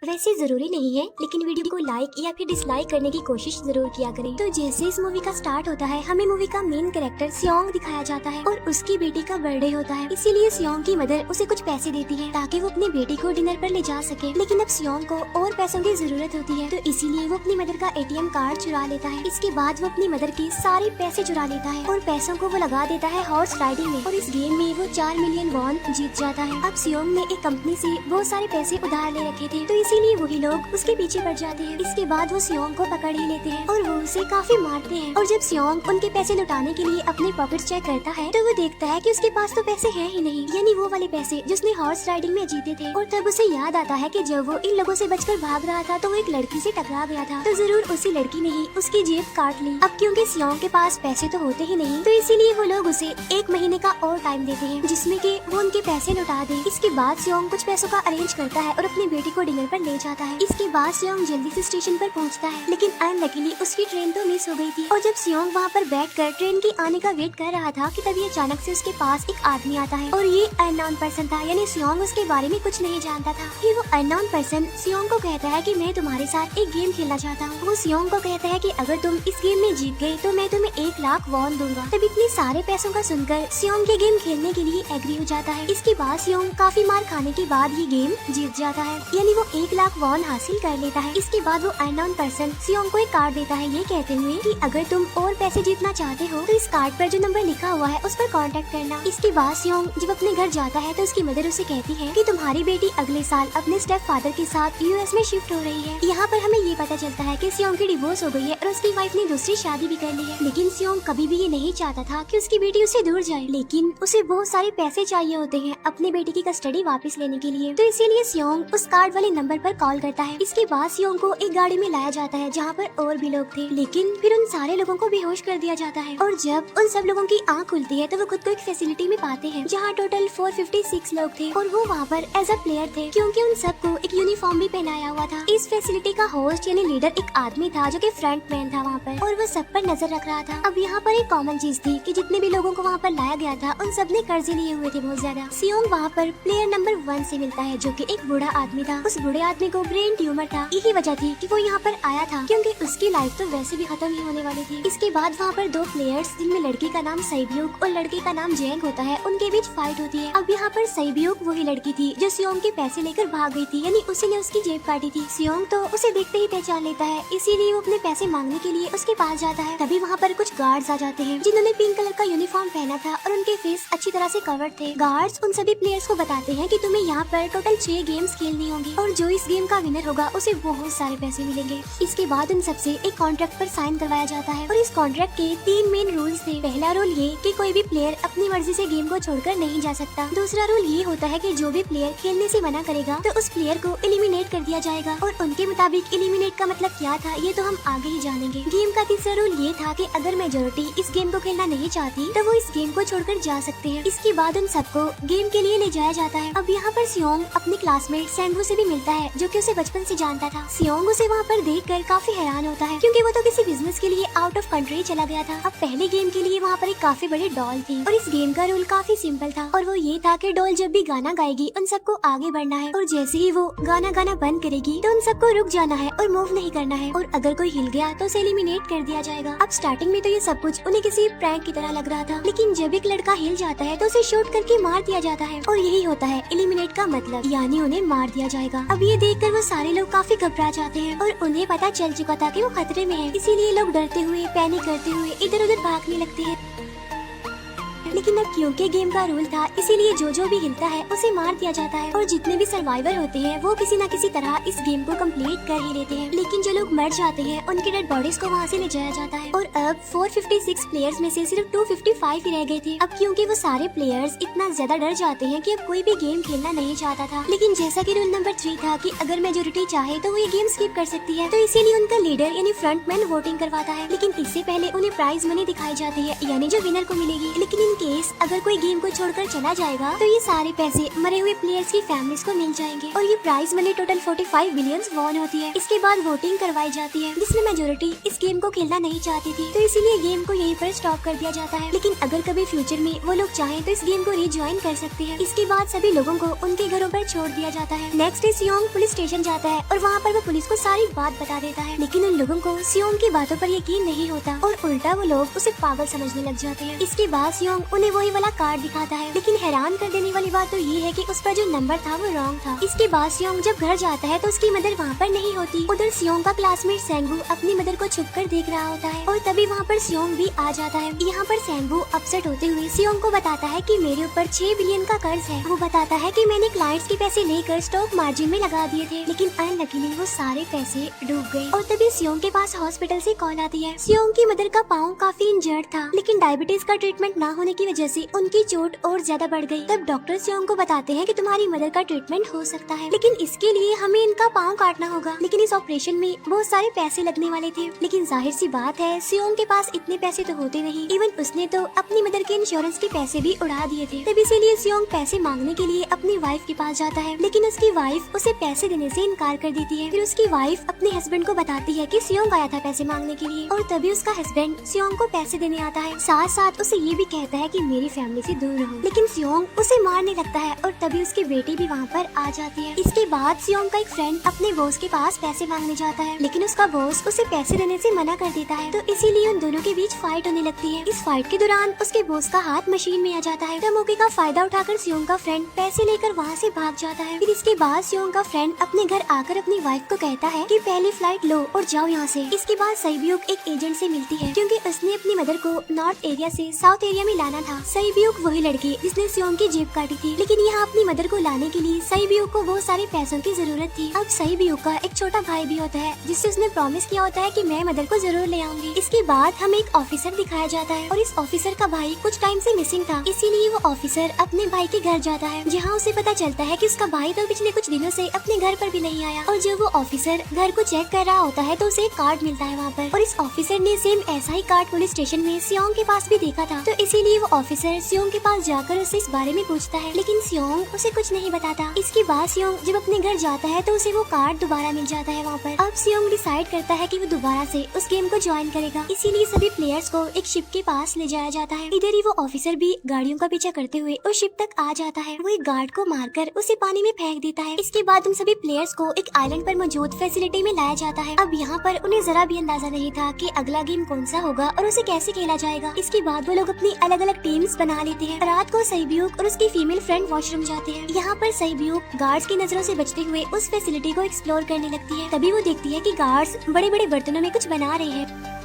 वैसे जरूरी नहीं है, लेकिन वीडियो को लाइक या फिर डिसलाइक करने की कोशिश जरूर किया करें। तो जैसे इस मूवी का स्टार्ट होता है, हमें मूवी का मेन कैरेक्टर सियोंग दिखाया जाता है और उसकी बेटी का बर्थडे होता है। इसीलिए सियोंग की मदर उसे कुछ पैसे देती है ताकि वो अपनी बेटी को डिनर पर ले जा सके। लेकिन अब सियोंग को और पैसों की जरूरत होती है, तो इसीलिए वो अपनी मदर का एटीएम कार्ड चुरा लेता है। इसके बाद वो अपनी मदर के सारे पैसे चुरा लेता है और पैसों को वो लगा देता है हॉर्स राइडिंग में, और इस गेम में वो 4 मिलियन वॉन जीत जाता है। अब सियोंग ने एक कंपनी से बहुत सारे पैसे उधार ले रखे थे, तो इसीलिए वही लोग उसके पीछे पड़ जाते हैं। इसके बाद वो सियोंग को पकड़ ही लेते हैं और वो उसे काफी मारते हैं। और जब सियोंग उनके पैसे लौटाने के लिए अपने पॉकेट चेक करता है, तो वो देखता है कि उसके पास तो पैसे हैं ही नहीं, यानी वो वाले पैसे जिसने हॉर्स राइडिंग में जीते थे। और तब उसे याद आता है कि जब वो इन लोगों से बचकर भाग रहा था तो वो एक लड़की से टकरा गया था, तो जरूर उसी लड़की ने ही उसकी जेब काट ली। अब क्योंकि सियोंग के पास पैसे तो होते ही नहीं, तो इसीलिए वो लोग उसे 1 महीने का और टाइम देते हैं जिसमें कि वो उनके पैसे लौटा दे। इसके बाद सियोंग कुछ पैसों का अरेंज करता है और अपनी बेटी को डिनर पर ले जाता है। इसके बाद सियोंग जल्दी से स्टेशन पर पहुंचता है, लेकिन अनलकीली उसकी ट्रेन तो मिस हो गई थी। और जब सियोंग वहां पर बैठकर ट्रेन के आने का वेट कर रहा था कि तभी अचानक से उसके पास एक आदमी आता है, और ये अननोन पर्सन था, यानी सियोंग उसके बारे में कुछ नहीं जानता था। फिर वो अननोन पर्सन सियोंग को कहता है कि मैं तुम्हारे साथ एक गेम खेलना चाहता हूँ। वो सियोंग को कहता है कि अगर तुम इस गेम में जीत गए तो मैं तुम्हें 1 लाख वॉन दूंगा। तब इतने सारे पैसों का सुनकर सियोंग के गेम खेलने के लिए एग्री हो जाता है। इसके बाद सियोंग काफी मार खाने के बाद ये गेम जीत जाता है, यानी वो 1 लाख वॉन हासिल कर लेता है। इसके बाद वो अननोन पर्सन सियोंग को एक कार्ड देता है, ये कहते हुए कि अगर तुम और पैसे जीतना चाहते हो तो इस कार्ड पर जो नंबर लिखा हुआ है उस पर कांटेक्ट करना। इसके बाद सियोंग जब अपने घर जाता है तो उसकी मदर उसे कहती है कि तुम्हारी बेटी अगले साल अपने स्टेप फादर के साथ यूएस में शिफ्ट हो रही है। यहाँ पर हमें ये पता चलता है कि सियोंग की डिवोर्स हो गई है और उसकी वाइफ ने दूसरी शादी भी कर ली है। लेकिन सियोंग कभी भी ये नहीं चाहता था कि उसकी बेटी उससे दूर जाए, लेकिन उसे बहुत सारे पैसे चाहिए होते हैं अपनी बेटी की कस्टडी वापस लेने के लिए, तो इसीलिए सियोंग उस कार्ड वाले नंबर पर कॉल करता है। इसके बाद सियोंग को एक गाड़ी में लाया जाता है जहाँ पर और भी लोग थे, लेकिन फिर उन सारे लोगों को बेहोश कर दिया जाता है। और जब उन सब लोगों की आंख खुलती है तो वो खुद को एक फैसिलिटी में पाते हैं जहाँ टोटल 456 लोग थे, और वो वहाँ पर एज अ प्लेयर थे क्योंकि उन सबको एक यूनिफॉर्म भी पहनाया हुआ था। इस फैसिलिटी का होस्ट यानी लीडर एक आदमी था जो कि फ्रंट मैन था वहाँ पर, और वो सब पर नजर रख रहा था। अब यहाँ पर एक कॉमन चीज थी कि जितने भी लोगों को वहाँ पर लाया गया था उन सब ने कर्जे लिए हुए थे बहुत ज्यादा। सियोंग वहाँ पर प्लेयर नंबर 1 से मिलता है जो कि एक बूढ़ा आदमी था। उस बूढ़े आदमी को ब्रेन ट्यूमर था, यही वजह थी कि वो यहाँ पर आया था क्योंकि उसकी लाइफ तो वैसे भी खत्म ही होने वाली थी। इसके बाद वहाँ पर 2 प्लेयर्स जिनमें लड़की का नाम सैब्यूक और लड़के का नाम जेंग होता है, उनके बीच फाइट होती है। अब यहाँ पर सैब्यूक वही लड़की थी जो सियोंग के पैसे लेकर भाग गई थी, यानी उसी ने उसकी जेब काटी थी। सियोंग तो उसे देखते ही पहचान लेता है, इसीलिए वो अपने पैसे मांगने के लिए उसके पास जाता है। तभी वहाँ पर कुछ गार्ड्स आ जाते हैं जिन्होंने पिंक कलर का यूनिफॉर्म पहना था और उनके फेस अच्छी तरह से कवर्ड थे। गार्ड्स उन सभी प्लेयर्स को बताते हैं कि तुम्हें यहाँ पर टोटल 6 गेम्स खेलनी होंगी और जो इस गेम का विनर होगा उसे बहुत सारे पैसे मिलेंगे। इसके बाद उन सबसे एक कॉन्ट्रैक्ट पर साइन करवाया जाता है, और इस कॉन्ट्रैक्ट के 3 मेन रूल्स थे। पहला रूल ये कि कोई भी प्लेयर अपनी मर्जी से गेम को छोड़कर नहीं जा सकता। दूसरा रूल ये होता है कि जो भी प्लेयर खेलने से मना करेगा तो उस प्लेयर को एलिमिनेट कर दिया जाएगा, और उनके मुताबिक एलिमिनेट का मतलब क्या था ये तो हम आगे ही जानेंगे। गेम का तीसरा रूल ये था कि अगर मेजोरिटी इस गेम को खेलना नहीं चाहती तो वो इस गेम को छोड़कर जा सकते हैं। इसके बाद उन सबको गेम के लिए ले जाया जाता है। अब यहाँ पर सियोंग अपने क्लासमेट सैंगवू से भी मिलता है जो कि उसे बचपन से जानता था। सियोंग उसे वहाँ पर देखकर काफी हैरान होता है क्योंकि वो तो किसी बिजनेस के लिए आउट ऑफ कंट्री चला गया था। अब पहले गेम के लिए वहाँ पर एक काफी बड़ी डॉल थी, और इस गेम का रूल काफी सिंपल था, और वो ये था कि डॉल जब भी गाना गाएगी उन सबको आगे बढ़ना है, और जैसे ही वो गाना गाना बंद करेगी तो उन सबको रुक जाना है और मूव नहीं करना है, और अगर कोई हिल गया तो उसे एलिमिनेट कर दिया जाएगा। अब स्टार्टिंग में तो ये सब कुछ उन्हें किसी प्रैंक की तरह लग रहा था, लेकिन जब एक लड़का हिल जाता है तो उसे शूट करके मार दिया जाता है, और यही होता है एलिमिनेट का मतलब, यानी उन्हें मार दिया जाएगा। अब ये देखकर वो सारे लोग काफी घबरा जाते हैं और उन्हें पता चल चुका था कि वो खतरे में है, इसीलिए लोग डरते हुए पैनिक करते हुए इधर उधर भागने लगते हैं। लेकिन अब क्योंकि गेम का रूल था इसीलिए जो भी हिलता है उसे मार दिया जाता है, और जितने भी सर्वाइवर होते हैं वो किसी न किसी तरह इस गेम को कंप्लीट कर ही लेते हैं। लेकिन जो लोग मर जाते हैं उनकी डेड बॉडीज को वहाँ से ले जाया जाता है, और अब 456 प्लेयर्स में से सिर्फ 255 ही रह गए थे। अब क्योंकि वो सारे प्लेयर्स इतना ज्यादा डर जाते हैं कि अब कोई भी गेम खेलना नहीं चाहता था। लेकिन जैसा कि रूल नंबर 3 था कि अगर मेजोरिटी चाहे तो वो ये गेम स्किप कर सकती है, तो इसीलिए उनका लीडर यानी फ्रंटमैन वोटिंग करवाता है। लेकिन इससे पहले उन्हें प्राइज मनी दिखाई जाती है, यानी जो विनर को मिलेगी। लेकिन इन केस अगर कोई गेम को छोड़कर चला जाएगा तो ये सारे पैसे मरे हुए प्लेयर्स की फैमिलीज को मिल जाएंगे और ये prize money total 45 billion won होती है। इसके बाद वोटिंग करवाई जाती है जिसमें मेजोरिटी इस गेम को खेलना नहीं चाहती थी, तो इसीलिए गेम को यहीं पर स्टॉप कर दिया जाता है। लेकिन अगर कभी फ्यूचर में वो लोग चाहें तो इस गेम को रिज्वाइन कर सकते हैं। इसके बाद सभी लोगों को उनके घरों पर छोड़ दिया जाता है। नेक्स्ट डे सियोंग पुलिस स्टेशन जाता है और वहाँ पर वो पुलिस को सारी बात बता देता है, लेकिन उन लोगों को सियोंग की बातों पर यकीन नहीं होता और उल्टा वो लोग उसे पागल समझने लग जाते हैं। इसके बाद सियोंग उन्हें वही वाला कार्ड दिखाता है, लेकिन हैरान कर देने वाली बात तो ये है कि उस पर जो नंबर था वो रॉन्ग था। इसके बाद सियोंग जब घर जाता है तो उसकी मदर वहाँ पर नहीं होती। उधर सियोंग का क्लासमेट सेंगू अपनी मदर को छुप कर देख रहा होता है और तभी वहाँ पर सियोंग भी आ जाता है। यहाँ पर सेंगू अपसेट होते हुए सियोंग को बताता है कि मेरे ऊपर 6 बिलियन का कर्ज है। वो बताता है कि मैंने क्लाइंट्स के पैसे लेकर स्टॉक मार्जिन में लगा दिए थे, लेकिन अनलकीली वो सारे पैसे डूब गए। और तभी सियोंग के पास हॉस्पिटल से कॉल आती है। सियोंग की मदर का पाँव काफी इंजर्ड था, लेकिन डायबिटीज का ट्रीटमेंट न होने की वजह से उनकी चोट और ज्यादा बढ़ गई। तब डॉक्टर सियोंग को बताते हैं कि तुम्हारी मदर का ट्रीटमेंट हो सकता है, लेकिन इसके लिए हमें इनका पाँव काटना होगा। लेकिन इस ऑपरेशन में बहुत सारे पैसे लगने वाले थे, लेकिन जाहिर सी बात है सियोंग के पास इतने पैसे तो होते नहीं। इवन उसने तो अपनी मदर के इंश्योरेंस के पैसे भी उड़ा दिए थे। तब इसीलिए सियोंग पैसे मांगने के लिए अपनी वाइफ के पास जाता है, लेकिन उसकी वाइफ उसे पैसे देने से इनकार कर देती है। फिर उसकी वाइफ अपने हस्बैंड को बताती है कि सियोंग आया था पैसे मांगने के लिए और तभी उसका हस्बैंड सियोंग को पैसे देने आता है। साथ साथ उसे ये भी कहता है कि मेरी फैमिली से दूर रहो, लेकिन सियोंग उसे मारने लगता है और तभी उसकी बेटी भी वहाँ पर आ जाती है। इसके बाद सियोंग का एक फ्रेंड अपने बॉस के पास पैसे मांगने जाता है, लेकिन उसका बॉस उसे पैसे देने से मना कर देता है, तो इसीलिए उन दोनों के बीच फाइट होने लगती है। इस फाइट के दौरान उसके बॉस का हाथ मशीन में आ जाता है, तो मौके का फायदा उठाकर सियोंग का फ्रेंड पैसे लेकर वहाँ से भाग जाता है। फिर इसके बाद सियोंग का फ्रेंड अपने घर आकर अपनी वाइफ को कहता है कि पहली फ्लाइट लो और जाओ यहाँ से। इसके बाद सईब्यूक एक एजेंट से मिलती है, क्योंकि उसने अपनी मदर को नॉर्थ एरिया से साउथ एरिया में लाना था। सईब्यूक वही लड़की जिसने सियोंग की जेब काटी थी, लेकिन यहाँ अपनी मदर को लाने के लिए सईब्यूक को बहुत सारे पैसों की जरूरत थी। अब सईब्यूक का एक छोटा भाई भी होता है जिससे उसने प्रॉमिस किया होता है कि मैं मदर को जरूर ले आऊंगी। इसके बाद हमें एक ऑफिसर दिखाया जाता है और इस ऑफिसर का भाई कुछ टाइम से मिसिंग था, इसीलिए वो ऑफिसर अपने भाई के घर जाता है, जहाँ उसे पता चलता है कि उसका भाई तो पिछले कुछ दिनों से अपने घर पर भी नहीं आया। और जब वो ऑफिसर घर को चेक कर रहा होता है तो उसे एक कार्ड मिलता है वहाँ पर, और इस ऑफिसर ने सेम ऐसा ही कार्ड पुलिस स्टेशन में सियोंग के पास भी देखा था, तो इसीलिए वो ऑफिसर सियोंग के पास जाकर उससे इस बारे में पूछता है, लेकिन सियोंग उसे कुछ नहीं बताता। इसके बाद सियोंग जब अपने घर जाता है तो उसे वो कार्ड दोबारा मिल जाता है वहाँ पर। अब सियोंग डिसाइड करता है कि वो दोबारा से उस गेम को ज्वाइन करेगा, इसीलिए सभी प्लेयर्स को एक शिप के पास ले जाया जाता है। इधर ही वो ऑफिसर भी गाड़ियों का पीछा करते हुए उस शिप तक आ जाता है। वो एक गार्ड को मारकर उसे पानी में फेंक देता है। इसके बाद उन सभी प्लेयर्स को एक आइलैंड पर मौजूद फैसिलिटी में लाया जाता है। अब यहाँ पर उन्हें जरा भी अंदाजा नहीं था कि अगला गेम कौन सा होगा और उसे कैसे खेला जाएगा। इसके बाद वो लोग अपनी अलग अलग टीम्स बना लेते हैं। रात को सईब्यूक और उसकी फीमेल फ्रेंड वॉशरूम जाते हैं। यहाँ पर सईब्यूक गार्ड्स की नजरों से बचते हुए उस फैसिलिटी को एक्सप्लोर करने लगती है। तभी वो देखती है कि गार्ड्स बड़े बड़े बर्तनों में कुछ बना रहे हैं,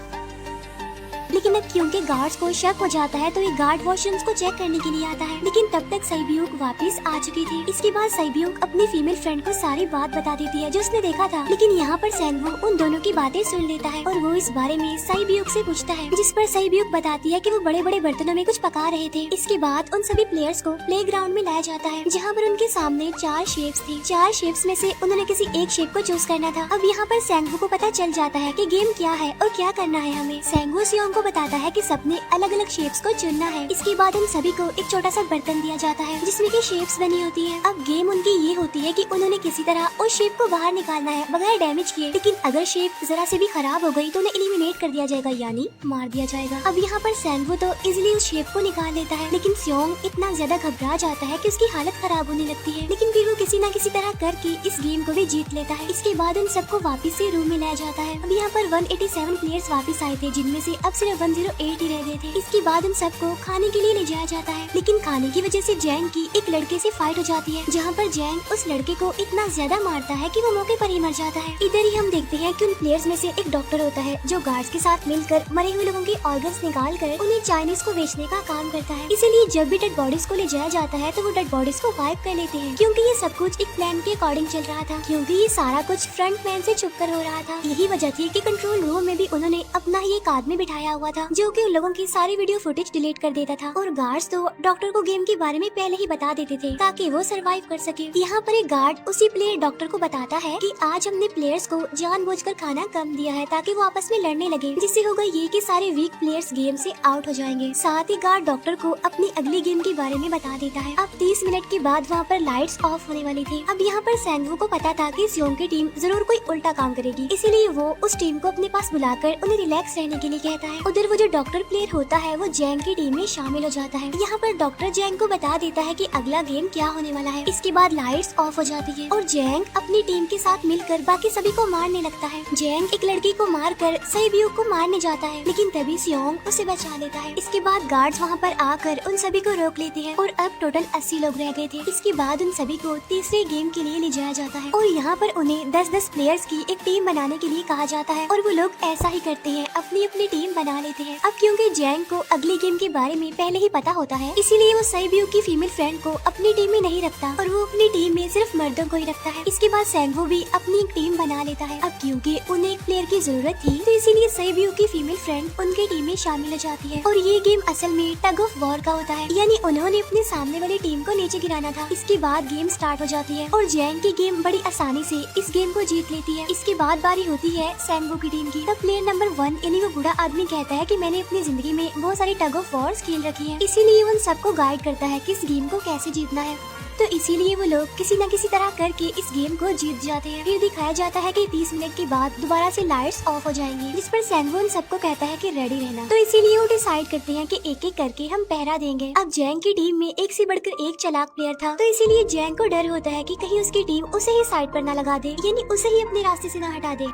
लेकिन अब क्योंकि गार्ड्स को शक हो जाता है तो ये गार्ड वॉशरूम्स को चेक करने के लिए आता है, लेकिन तब तक सईब्यूक वापस आ चुकी थी। इसके बाद सईब्यूक अपनी फीमेल फ्रेंड को सारी बात बता देती है जो उसने देखा था, लेकिन यहाँ पर सेंगू उन दोनों की बातें सुन लेता है और वो इस बारे में सईब्यूक से पूछता है, जिस पर सईब्यूक बताती है कि वो बड़े बड़े बर्तनों में कुछ पका रहे थे। इसके बाद उन सभी प्लेयर्स को प्लेग्राउंड में लाया जाता है, जहाँ पर उनके सामने 4 शेप्स थी। 4 शेप्स में से उन्होंने किसी एक शेप को चूज करना था। अब यहाँ पर सेंगू को पता चल जाता है कि गेम क्या है और क्या करना है हमें। सेंगू सियोंग को बताता है कि सबने अलग अलग शेप्स को चुनना है। इसके बाद उन सभी को एक छोटा सा बर्तन दिया जाता है जिसमें की शेप्स बनी होती है। अब गेम उनकी ये होती है कि उन्होंने किसी तरह उस शेप को बाहर निकालना है बगैर डैमेज किए, लेकिन अगर शेप जरा से भी खराब हो गई तो उन्हें एलिमिनेट कर दिया जाएगा, यानी मार दिया जाएगा। अब यहाँ पर सेंगू तो इजिली उस शेप को निकाल लेता है, लेकिन सियोंग इतना ज्यादा घबरा जाता है कि उसकी हालत खराब होने लगती है, लेकिन फिर वो किसी न किसी तरह करके इस गेम को भी जीत लेता है। इसके बाद उन सबको वापस से रूम में लाया जाता है। अब यहाँ पर 187 प्लेयर्स वापस आए थे, जिनमें से अब सिर्फ 108 ही रह गए थे। इसके बाद उन सबको खाने के लिए ले जाया जाता है, लेकिन खाने की वजह से जैंग की एक लड़के से फाइट हो जाती है, जहाँ पर जैंग उस लड़के को इतना ज्यादा मारता है कि वो मौके पर ही मर जाता है। इधर ही हम देखते हैं कि उन प्लेयर्स में से एक डॉक्टर होता है जो गार्ड्स के साथ मिलकर मरे हुए लोगों के ऑर्गन्स निकाल कर उन्हें चाइनीज को बेचने का काम करता है। इसीलिए जब भी डेड बॉडीज को ले जाया जाता है तो वो डेड बॉडीज को वाइप कर लेते हैं, क्योंकि ये सब कुछ एक प्लान के अकॉर्डिंग चल रहा था, क्योंकि ये सारा कुछ फ्रंट मैन से छुप कर हो रहा था। यही वजह थी कि कंट्रोल रूम में भी उन्होंने अपना ही एक आदमी बिठाया हुआ हुआ था, जो कि उन लोगों की सारी वीडियो फुटेज डिलीट कर देता था। और गार्ड्स तो डॉक्टर को गेम के बारे में पहले ही बता देते थे ताकि वो सरवाइव कर सके। यहाँ पर एक गार्ड उसी प्लेयर डॉक्टर को बताता है कि आज हमने प्लेयर्स को जानबूझकर खाना कम दिया है ताकि वो आपस में लड़ने लगे, जिससे होगा ये कि सारे वीक प्लेयर्स गेम से आउट हो जाएंगे। साथ ही गार्ड डॉक्टर को अपनी अगली गेम के बारे में बता देता है। अब 30 मिनट के बाद वहाँ पर लाइट्स ऑफ होने वाली थी। अब यहाँ पर सैंगवू को पता था कि सियोंग की टीम जरूर कोई उल्टा काम करेगी, इसीलिए वो उस टीम को अपने पास बुलाकर उन्हें रिलैक्स रहने के लिए कहता है। उधर वो जो डॉक्टर प्लेयर होता है वो जैंग की टीम में शामिल हो जाता है। यहाँ पर डॉक्टर जैंग को बता देता है कि अगला गेम क्या होने वाला है। इसके बाद लाइट्स ऑफ हो जाती है और जैंग अपनी टीम के साथ मिलकर बाकी सभी को मारने लगता है। जैंग एक लड़की को मारकर सैब्यू को मारने जाता है, लेकिन तभी सियोंग उसे बचा लेता है। इसके बाद गार्ड्स वहाँ पर आकर उन सभी को रोक लेते हैं और अब टोटल 80 लोग रह गए थे। इसके बाद उन सभी को तीसरे गेम के लिए ले जाया जाता है और यहाँ पर उन्हें 10-10 प्लेयर्स की एक टीम बनाने के लिए कहा जाता है और वो लोग ऐसा ही करते हैं, अपनी अपनी टीम बना लेते हैं। अब क्योंकि जैंग को अगली गेम के बारे में पहले ही पता होता है, इसीलिए वो सैब्यू की फीमेल फ्रेंड को अपनी टीम में नहीं रखता और वो अपनी टीम में सिर्फ मर्दों को ही रखता है। इसके बाद सैंगवू भी अपनी एक टीम बना लेता है। अब क्योंकि उन्हें एक प्लेयर की जरूरत थी, तो इसीलिए सैब्यू की फीमेल फ्रेंड उनकी टीम में शामिल हो जाती है और ये गेम असल में टग ऑफ वॉर का होता है, यानी उन्होंने अपने सामने वाली टीम को नीचे गिराना था। इसके बाद गेम स्टार्ट हो जाती है और जैंग की गेम बड़ी आसानी से इस गेम को जीत लेती है। इसके बाद बारी होती है सैंगवू की टीम की। तब प्लेयर नंबर 1 यानी वो बूढ़ा आदमी कहता है कि मैंने अपनी जिंदगी में बहुत सारी टग ऑफ वॉर्स खेल रखी है, इसीलिए उन सबको गाइड करता है कि इस गेम को कैसे जीतना है। तो इसीलिए वो लोग किसी न किसी तरह करके इस गेम को जीत जाते हैं। फिर दिखाया जाता है कि 30 मिनट के बाद दोबारा से लाइट्स ऑफ हो जाएंगी, जिस पर सैंगवू उन सबको कहता है कि रेडी रहना। तो इसीलिए वो डिसाइड करते हैं कि एक एक करके हम पहरा देंगे। अब जैंग की टीम में एक से बढ़कर एक चालाक प्लेयर था, तो इसीलिए जैंग को डर होता है कि कहीं उसकी टीम उसे ही साइड पर न लगा दे, यानी उसे ही अपने रास्ते से न हटा दे।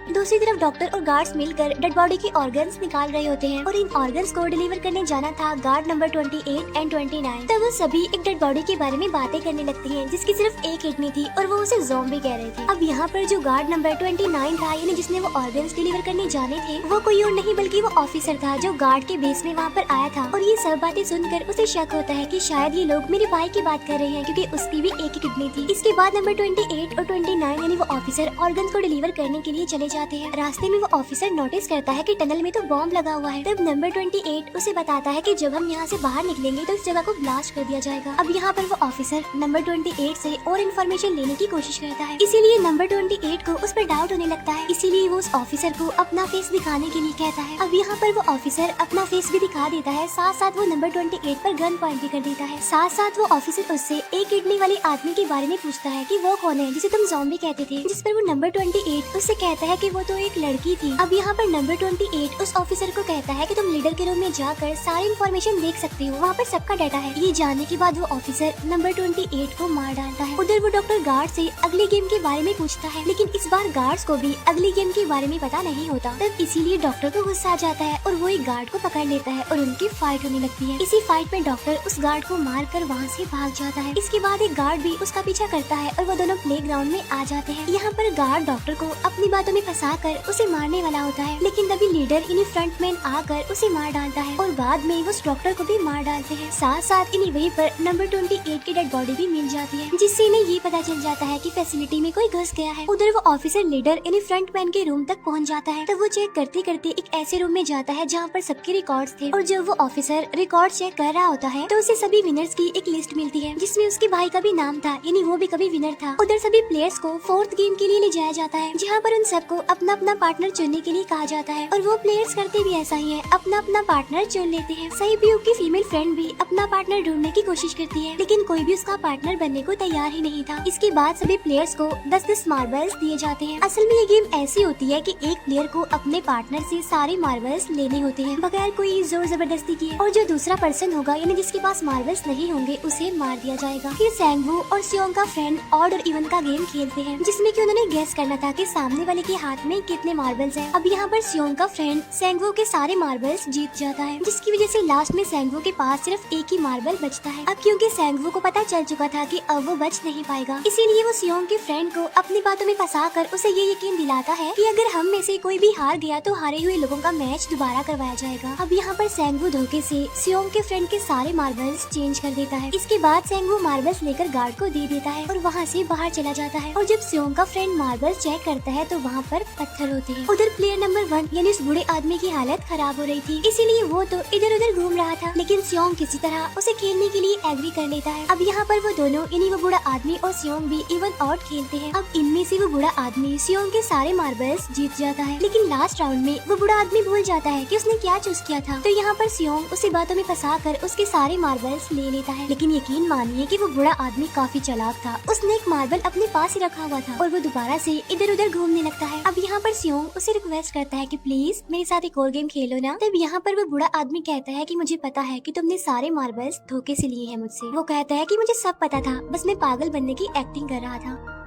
दूसरी तरफ डॉक्टर और गार्ड्स मिलकर डेड बॉडी की ऑर्गन्स निकाल रहे होते हैं और इन ऑर्गन्स को डिलीवर करने जाना था गार्ड नंबर 28 एंड 29। तब वो सभी एक डेड बॉडी के बारे में बातें करने लगती हैं, जिसकी सिर्फ एक किडनी थी और वो उसे ज़ॉम्बी कह रहे थे। अब यहाँ पर जो गार्ड नंबर 29 था, यानी जिसने वो ऑर्गन्स डिलीवर करने जाने थे, वो कोई और नहीं बल्कि वो ऑफिसर था जो गार्ड के बेस में वहाँ पर आया था। और ये सब बातें सुनकर उसे शक होता है कि शायद ये लोग मेरे भाई की बात कर रहे हैं, क्योंकि उसकी भी एक ही किडनी थी। इसके बाद नंबर 28 और 29 यानी वो ऑफिसर ऑर्गन्स को डिलीवर करने के लिए चले जाते हैं। रास्ते में वो ऑफिसर नोटिस करता है कि टनल में तो बॉम्ब लगा हुआ है। तब नंबर 28 उसे बताता है कि जब हम यहाँ से बाहर निकलेंगे तो इस जगह को ब्लास्ट कर दिया जाएगा। अब यहाँ पर वो ऑफिसर नंबर 28 से और इन्फॉर्मेशन लेने की कोशिश करता है, इसीलिए नंबर 28 को उस पर डाउट होने लगता है। इसीलिए वो उस ऑफिसर को अपना फेस दिखाने के लिए कहता है। अब यहाँ पर वो ऑफिसर अपना फेस भी दिखा देता है, साथ साथ वो नंबर 28 पर गन पॉइंट भी कर देता है। साथ साथ वो ऑफिसर उससे एक किडनी वाले आदमी के बारे में पूछता है कि वो कौन है जिसे तुम ज़ॉम्बी कहते थे, जिस पर वो नंबर 28 उससे कहता है कि वो तो एक लड़की थी। अब यहाँ पर नंबर 28 उस ऑफिसर को कहता है कि तुम लीडर के रूम में जाकर सारी इन्फॉर्मेशन देख सकते हो, वहाँ पर सबका डाटा है। ये जानने के बाद वो ऑफिसर नंबर 28 को मार डालता है। उधर वो डॉक्टर गार्ड से अगली गेम के बारे में पूछता है, लेकिन इस बार गार्ड्स को भी अगली गेम के बारे में पता नहीं होता। तब इसीलिए डॉक्टर को गुस्सा आ जाता है और वो एक गार्ड को पकड़ लेता है और उनकी फाइट होने लगती है। इसी फाइट में डॉक्टर उस गार्ड को मार कर वहाँ से भाग जाता है। इसके बाद एक गार्ड भी उसका पीछा करता है और वो दोनों प्लेग्राउंड में आ जाते हैं। यहाँ पर गार्ड डॉक्टर को अपनी बातों में फंसा कर उसे मारने वाला होता है, लेकिन तभी लीडर इन्हीं फ्रंटमैन आकर उसे मार डालता है और बाद में उस डॉक्टर को भी मार डालते हैं। साथ साथ इन्हीं वहीं पर नंबर 28 की डेड बॉडी भी मिल जाती है, जिससे इन्हें ये पता चल जाता है कि फैसिलिटी में कोई घुस गया है। उधर वो ऑफिसर लीडर इन्हीं फ्रंटमैन के रूम तक पहुंच जाता है। तब वो चेक करते करते एक ऐसे रूम में जाता है जहाँ पर सबके रिकॉर्ड्स थे, और जब वो ऑफिसर रिकॉर्ड चेक कर रहा होता है तो उसे सभी विनर्स की एक लिस्ट मिलती है, जिसमें उसके भाई का भी नाम था, यानी वो भी कभी विनर था। उधर सभी प्लेयर्स को 4th गेम के लिए ले जाया जाता है, जहाँ पर उन सबको अपना अपना पार्टनर चुनने के लिए कहा जाता है और वो प्लेयर्स करते भी ऐसा ही है, अपना अपना पार्टनर चुन लेते हैं। सैब्यू की फीमेल फ्रेंड भी अपना पार्टनर ढूंढने की कोशिश करती है, लेकिन कोई भी उसका पार्टनर बनने को तैयार ही नहीं था। इसके बाद सभी प्लेयर्स को 10-10 मार्बल्स दिए जाते हैं। असल में ये गेम ऐसी होती है कि एक प्लेयर को अपने पार्टनर से सारे मार्बल्स लेने होते हैं बगैर कोई जोर जबरदस्ती किए, और जो दूसरा पर्सन होगा यानी जिसके पास मार्बल्स नहीं होंगे उसे मार दिया जाएगा। फिर सैंगवू और सियोंग का फ्रेंड ऑड और इवन का गेम खेलते हैं, जिसमें कि उन्होंने गेस करना था कि सामने वाले के हाथ में कितने मार्बल्स हैं। अब यहाँ पर सियोंग का फ्रेंड सैंगवू के सारे मार्बल्स जीत जाता है, जिसकी वजह से लास्ट में सैंगवू के पास सिर्फ एक ही मार्बल बचता है। अब क्योंकि सैंगवू को पता चल चुका था कि अब वो बच नहीं पाएगा, इसीलिए वो सियोंग के फ्रेंड को अपनी बातों में फंसाकर उसे ये यकीन दिलाता है कि अगर हम में से कोई भी हार गया तो हारे हुए लोगों का मैच दोबारा करवाया जाएगा। अब यहाँ पर सैंगवू धोखे से सियोंग के फ्रेंड के सारे मार्बल्स चेंज कर देता है। इसके बाद सैंगवू मार्बल्स लेकर गार्ड को दे देता है और वहाँ से बाहर चला जाता है। और जब सियोंग का फ्रेंड मार्बल्स चेक करता है तो वहाँ पर पर पत्थर होते हैं। उधर प्लेयर नंबर 1 यानी उस बूढ़े आदमी की हालत खराब हो रही थी, इसीलिए वो तो इधर उधर घूम रहा था, लेकिन सियोंग किसी तरह उसे खेलने के लिए एग्री कर लेता है। अब यहाँ पर वो दोनों यानी वो बूढ़ा आदमी और सियोंग भी इवन आउट खेलते हैं। अब इनमें से वो बूढ़ा आदमी सियोंग के सारे मार्बल्स जीत जाता है, लेकिन लास्ट राउंड में वो बूढ़ा आदमी भूल जाता है कि उसने क्या चूज किया था। तो यहाँ पर सियोंग उसे बातों में फंसा कर उसके सारे मार्बल्स ले लेता है, लेकिन यकीन मानिए कि वो बूढ़ा आदमी काफी चालाक था। उसने एक मार्बल अपने पास ही रखा हुआ था और वो दोबारा से इधर उधर घूमने लगता है। अब यहाँ पर सियोंग उसे रिक्वेस्ट करता है कि प्लीज मेरे साथ एक और गेम खेलो ना। तब यहाँ पर वो बूढ़ा आदमी कहता है कि मुझे पता है कि तुमने सारे मार्बल्स धोखे से लिए हैं मुझसे। वो कहता है कि मुझे सब पता था, बस मैं पागल बनने की एक्टिंग कर रहा था।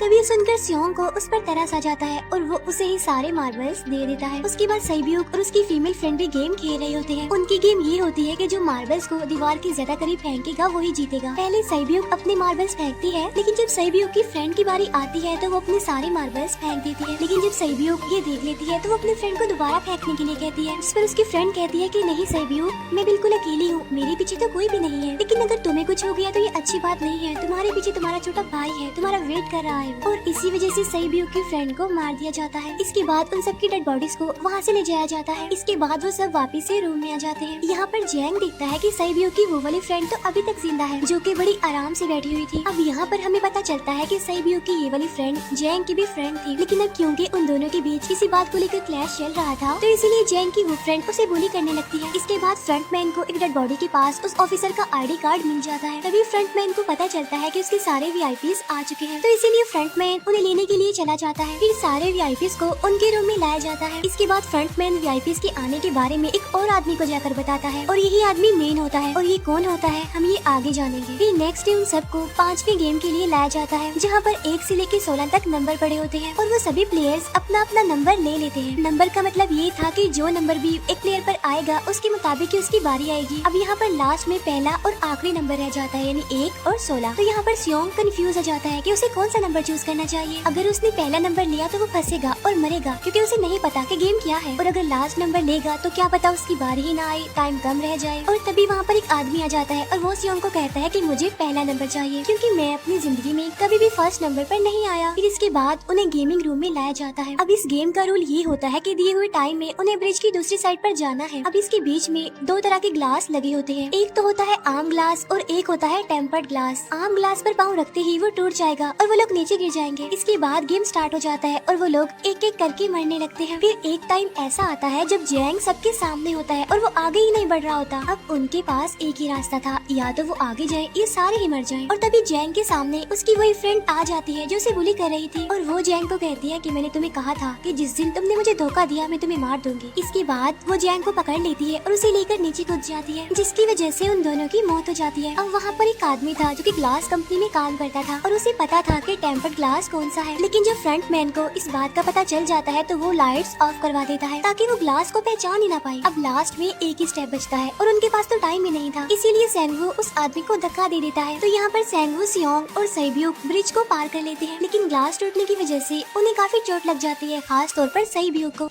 तभी सुनकर सियोंग को उस पर तरस आ जाता है और वो उसे ही सारे मार्बल्स दे देता है। उसके बाद सैब्यूक और उसकी फीमेल फ्रेंड भी गेम खेल रहे होते हैं। उनकी गेम ये होती है कि जो मार्बल्स को दीवार के ज्यादा करीब फेंकेगा वही जीतेगा। पहले सैब्यूक अपने मार्बल्स फेंकती है, लेकिन जब सैब्यूक की फ्रेंड की बारी आती है तो वो अपने सारे मार्बल्स फेंक देती है। लेकिन जब सैब्यूक ये देख लेती है तो वो अपने फ्रेंड को दोबारा फेंकने के लिए कहती है, जिस पर उसकी फ्रेंड कहती है कि नहीं सैब्यूक, मैं बिल्कुल अकेली हूँ, मेरे पीछे तो कोई भी नहीं है, लेकिन अगर तुम्हें कुछ हो गया तो ये अच्छी बात नहीं है, तुम्हारे पीछे तुम्हारा छोटा भाई है, तुम्हारा वेट कर रहा है। और इसी वजह से सैब्यूक की फ्रेंड को मार दिया जाता है। इसके बाद उन सबकी डेड बॉडीज को वहाँ से ले जाया जाता है। इसके बाद वो सब वापस से रूम में आ जाते हैं। यहाँ पर जैंग देखता है कि सैब्यूक की वो वाली फ्रेंड तो अभी तक जिंदा है, जो कि बड़ी आराम से बैठी हुई थी। अब यहाँ पर हमें पता चलता है कि सैब्यूक की ये वाली फ्रेंड जैंग की भी फ्रेंड थी, लेकिन अब क्योंकि उन दोनों के बीच किसी बात को लेकर क्लैश चल रहा था, तो इसीलिए जैंग की वो फ्रेंड उसे बुली करने लगती है। इसके बाद फ्रंटमैन को एक डेड बॉडी के पास उस ऑफिसर का ID कार्ड मिल जाता है। तभी फ्रंटमैन को पता चलता है कि उसके सारे VIPs आ चुके हैं, तो इसीलिए फ्रंटमैन उन्हें लेने के लिए चला जाता है। फिर सारे VIPs को उनके रूम में लाया जाता है। इसके बाद फ्रंटमैन VIPs के आने के बारे में एक और आदमी को जाकर बताता है, और यही आदमी मेन होता है। और ये कौन होता है हम ये आगे जानेंगे। फिर नेक्स्ट डे उन सबको 5वें गेम के लिए लाया जाता है, जहाँ पर 1 से लेकर 16 तक नंबर पड़े होते हैं और वो सभी प्लेयर्स अपना अपना नंबर ले लेते हैं। नंबर का मतलब ये था कि जो नंबर भी एक प्लेयर पर आएगा उसके मुताबिक ही उसकी बारी आएगी। अब यहाँ पर लास्ट में पहला और आखिरी नंबर रह जाता है, यानी 1 और 16। तो यहाँ पर सियोंग कंफ्यूज हो जाता है कि उसे कौन सा नंबर चूज करना चाहिए। अगर उसने पहला नंबर लिया तो वो फंसेगा और मरेगा, क्योंकि उसे नहीं पता कि गेम क्या है। और अगर लास्ट नंबर लेगा तो क्या पता उसकी बारी ही ना आए, टाइम कम रह जाए। और तभी वहाँ पर एक आदमी आ जाता है और वो सियोंग को कहता है कि मुझे पहला नंबर चाहिए, क्योंकि मैं अपनी जिंदगी में कभी भी फर्स्ट नंबर पर नहीं आया। फिर इसके बाद उन्हें गेमिंग रूम में लाया जाता है। अब इस गेम का रूल ये होता है कि दिए हुए टाइम में उन्हें ब्रिज की दूसरी साइड पर जाना है। अब इसके बीच में 2 तरह के ग्लास लगे होते हैं, एक तो होता है आम ग्लास और एक होता है टेम्पर्ड ग्लास। आम ग्लास पर पाँव रखते ही वो टूट जाएगा और वो लोग नीचे गिर जाएंगे। इसके बाद गेम स्टार्ट हो जाता है और वो लोग एक एक करके मरने लगते हैं। फिर एक टाइम ऐसा आता है जब जैंग सबके सामने होता है और वो आगे ही नहीं बढ़ रहा होता। अब उनके पास एक ही रास्ता था, या तो वो आगे जाए या सारे ही मर जाएं। और तभी जैंग के सामने उसकी वही फ्रेंड आ जाती है जो उसे बुली कर रही थी, और वो जैंग को कहती है कि मैंने तुम्हें कहा था कि जिस दिन तुमने मुझे धोखा दिया मैं तुम्हें मार दूंगी। इसके बाद वो जैंग को पकड़ लेती है और उसे लेकर नीचे कूद जाती है, जिसकी वजह से उन दोनों की मौत हो जाती है। अब वहाँ पर एक आदमी था जो कि ग्लास कंपनी में काम करता था और उसे पता था कि टेम्पर्ड ग्लास कौन सा है, लेकिन जब फ्रंटमैन को इस बात का पता चल जाता है तो वो लाइट्स ऑफ करवा देता है ताकि वो ग्लास को पहचान ही ना पाए। अब लास्ट में एक ही स्टेप बचता है और उनके पास तो टाइम ही नहीं था, इसीलिए सैंगवू उस आदमी को धक्का दे देता है। तो यहाँ पर सैंगवू, सियोंग और सैब्यूक ब्रिज को पार कर लेते हैं, लेकिन ग्लास टूटने की वजह से उन्हें काफी चोट लग जाती है, खास तौर पर सैब्यूक को।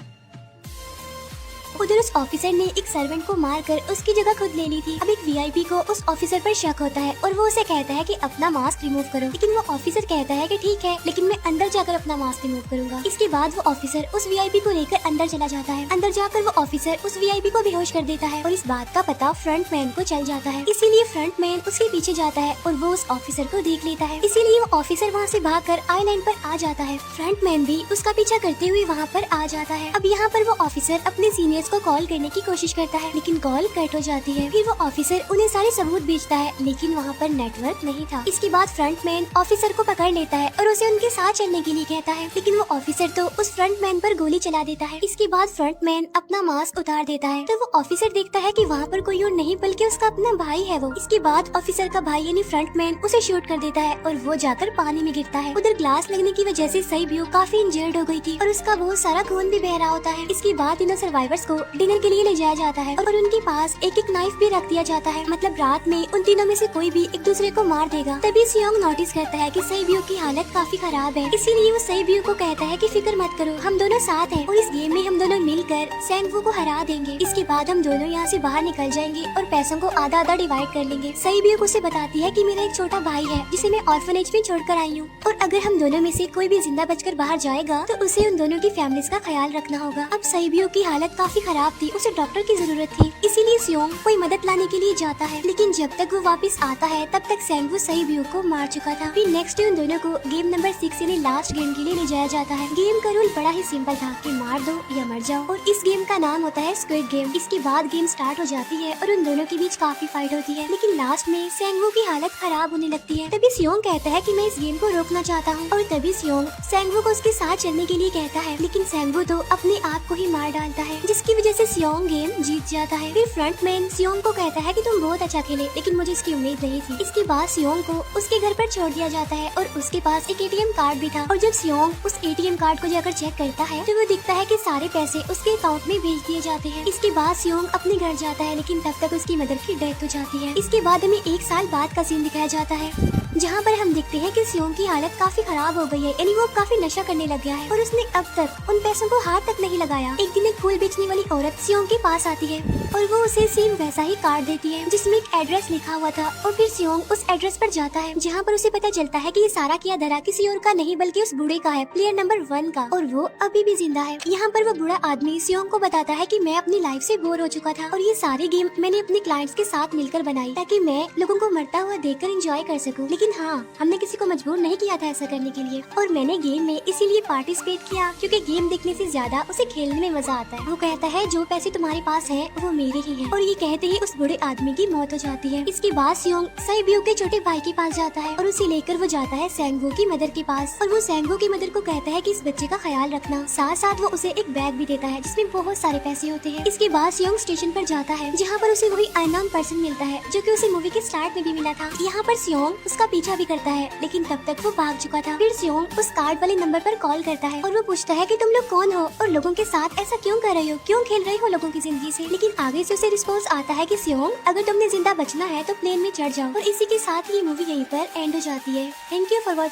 उधर उस ऑफिसर ने एक सर्वेंट को मारकर उसकी जगह खुद ले ली थी। अब एक VIP को उस ऑफिसर पर शक होता है और वो उसे कहता है कि अपना मास्क रिमूव करो, लेकिन वो ऑफिसर कहता है कि ठीक है, लेकिन मैं अंदर जाकर अपना मास्क रिमूव करूंगा। इसके बाद वो ऑफिसर उस VIP को लेकर अंदर चला जाता है। अंदर जाकर वो ऑफिसर उस VIP को बेहोश कर देता है और इस बात का पता फ्रंटमैन को चल जाता है, इसीलिए फ्रंटमैन उसके पीछे जाता है और वो उस ऑफिसर को देख लेता है, इसीलिए वो ऑफिसर वहाँ से भागकर आइलैंड पर आ जाता है। फ्रंटमैन भी उसका पीछा करते हुए वहाँ पर आ जाता है। अब यहाँ पर वो ऑफिसर अपने सीनियर्स को कॉल करने की कोशिश करता है, लेकिन कॉल कट हो जाती है। फिर वो ऑफिसर उन्हें सारे सबूत भेजता है, लेकिन वहाँ पर नेटवर्क नहीं था। इसके बाद फ्रंटमैन ऑफिसर को पकड़ लेता है और उसे उनके साथ चलने के लिए कहता है, लेकिन वो ऑफिसर तो उस फ्रंटमैन पर गोली चला देता है। इसके बाद फ्रंटमैन अपना मास्क उतार देता है, तो वो ऑफिसर देखता है कि वहाँ पर कोई और नहीं बल्कि उसका अपना भाई है वो। इसके बाद ऑफिसर का भाई यानी फ्रंटमैन उसे शूट कर देता है और वो जाकर पानी में गिरता है। उधर ग्लास लगने की वजह से सैब्यूक काफी इंजर्ड हो गई थी और उसका बहुत सारा खून भी बह रहा होता है। इसके बाद इन सर्वाइवर्स को डिनर के लिए ले जाया जाता है और उनके पास एक एक नाइफ भी रख दिया जाता है, मतलब रात में उन तीनों में से कोई भी एक दूसरे को मार देगा। तभी सियोंग नोटिस करता है कि सईब्यो की हालत काफी खराब है, इसीलिए वो सईब्यो को कहता है कि फिक्र मत करो, हम दोनों साथ हैं और इस गेम में हम दोनों मिलकर सैंगवू को हरा देंगे। इसके बाद हम दोनों यहाँ से बाहर निकल जाएंगे और पैसों को आधा आधा डिवाइड कर लेंगे। सईब्यो उसे बताती है कि मेरा एक छोटा भाई है जिसे मैं ऑर्फनेज में छोड़कर आई हूँ और अगर हम दोनों में से कोई भी जिंदा बचकर बाहर जाएगा तो उसे उन दोनों की फैमिलीज का ख्याल रखना होगा। अब सईब्यो की हालत काफी खराब थी, उसे डॉक्टर की जरूरत थी, इसीलिए सियोंग कोई मदद लाने के लिए जाता है, लेकिन जब तक वो वापस आता है तब तक सैंगवू सईब्यो को मार चुका था। फिर नेक्स्ट डे उन दोनों को गेम नंबर 6 यानी लास्ट गेम के लिए ले जाया जाता है। गेम का रूल बड़ा ही सिंपल था कि मार दो या मर जाओ और इस गेम का नाम होता है स्क्विड गेम। इसके बाद गेम स्टार्ट हो जाती है और उन दोनों के बीच काफी फाइट होती है, लेकिन लास्ट में सैंगवू की हालत खराब होने लगती है। तभी सियोंग कहता है कि मैं इस गेम को रोकना चाहता हूँ और तभी सियोंग सैंगवू को उसके साथ चलने के लिए कहता है, लेकिन सैंगवू तो अपने आप को ही मार डालता है, जिसकी वजह से सियोंग गेम जीत जाता है। फिर फ्रंटमैन सियोंग को कहता है कि तुम बहुत अच्छा खेले, लेकिन मुझे इसकी उम्मीद नहीं थी। इसके बाद सियोंग को उसके घर पर छोड़ दिया जाता है और उसके पास एक एटीएम कार्ड भी था और जब सियोंग उस एटीएम कार्ड को जाकर चेक करता है तो वो दिखता है कि सारे पैसे उसके अकाउंट में भेज दिए जाते हैं। इसके बाद सियोंग अपने घर जाता है, लेकिन तब तक उसकी मदर की डेथ हो जाती है। इसके बाद हमें 1 साल बाद का सीन दिखाया जाता है जहाँ पर हम देखते हैं कि सियोंग की हालत काफी खराब हो गई है, यानी वो काफी नशा करने लग गया है और उसने अब तक उन पैसों को हाथ तक नहीं लगाया। एक दिन एक फूल बेचने वाली औरत सियोंग के पास आती है और वो उसे सेम वैसा ही कार्ड देती है जिसमें एक एड्रेस लिखा हुआ था और फिर सियोंग उस एड्रेस पर जाता है जहाँ पर उसे पता चलता है कि ये सारा किया धरा किसी और का नहीं बल्कि उस बूढ़े का है, प्लेयर नंबर 1 का, और वो अभी भी जिंदा है। यहाँ पर वो बूढ़ा आदमी सियोंग को बताता है कि मैं अपनी लाइफ से बोर हो चुका था और ये सारे गेम मैंने अपने क्लाइंट्स के साथ मिलकर बनाई ताकि मैं लोगों को मरता हुआ देखकर एंजॉय कर सकूं, लेकिन हाँ, हमने किसी को मजबूर नहीं किया था ऐसा करने के लिए और मैंने गेम में इसीलिए पार्टिसिपेट किया क्योंकि गेम देखने से ज्यादा उसे खेलने में मजा आता है। वो कहता है जो पैसे तुम्हारे पास हैं वो मेरे ही हैं और ये कहते ही उस बूढ़े आदमी की मौत हो जाती है। इसके बाद सियोंग सईब्यो के छोटे भाई के पास जाता है और उसे लेकर वो जाता है सैंगवू की मदर के पास और वो सैंगवू की मदर को कहता है कि इस बच्चे का ख्याल रखना, साथ साथ वो उसे एक बैग भी देता है जिसमें बहुत सारे पैसे होते हैं। इसके बाद सियोंग स्टेशन पर जाता है जहाँ पर उसे वही अननोन पर्सन मिलता है जो कि उसे मूवी के स्टार्ट में भी मिला था। यहाँ पर सियोंग उसका पीछा भी करता है, लेकिन तब तक वो भाग चुका था। फिर सियोंग उस कार्ड वाले नंबर पर कॉल करता है और वो पूछता है कि तुम लोग कौन हो और लोगों के साथ ऐसा क्यों कर रहे हो, क्यों खेल रहे हो लोगों की जिंदगी से। लेकिन आगे से उसे रिस्पॉन्स आता है कि सियोंग अगर तुमने जिंदा बचना है तो प्लेन में चढ़ जाओ और इसी के साथ ये मूवी यहीं पर एंड हो जाती है। Thank you for watching.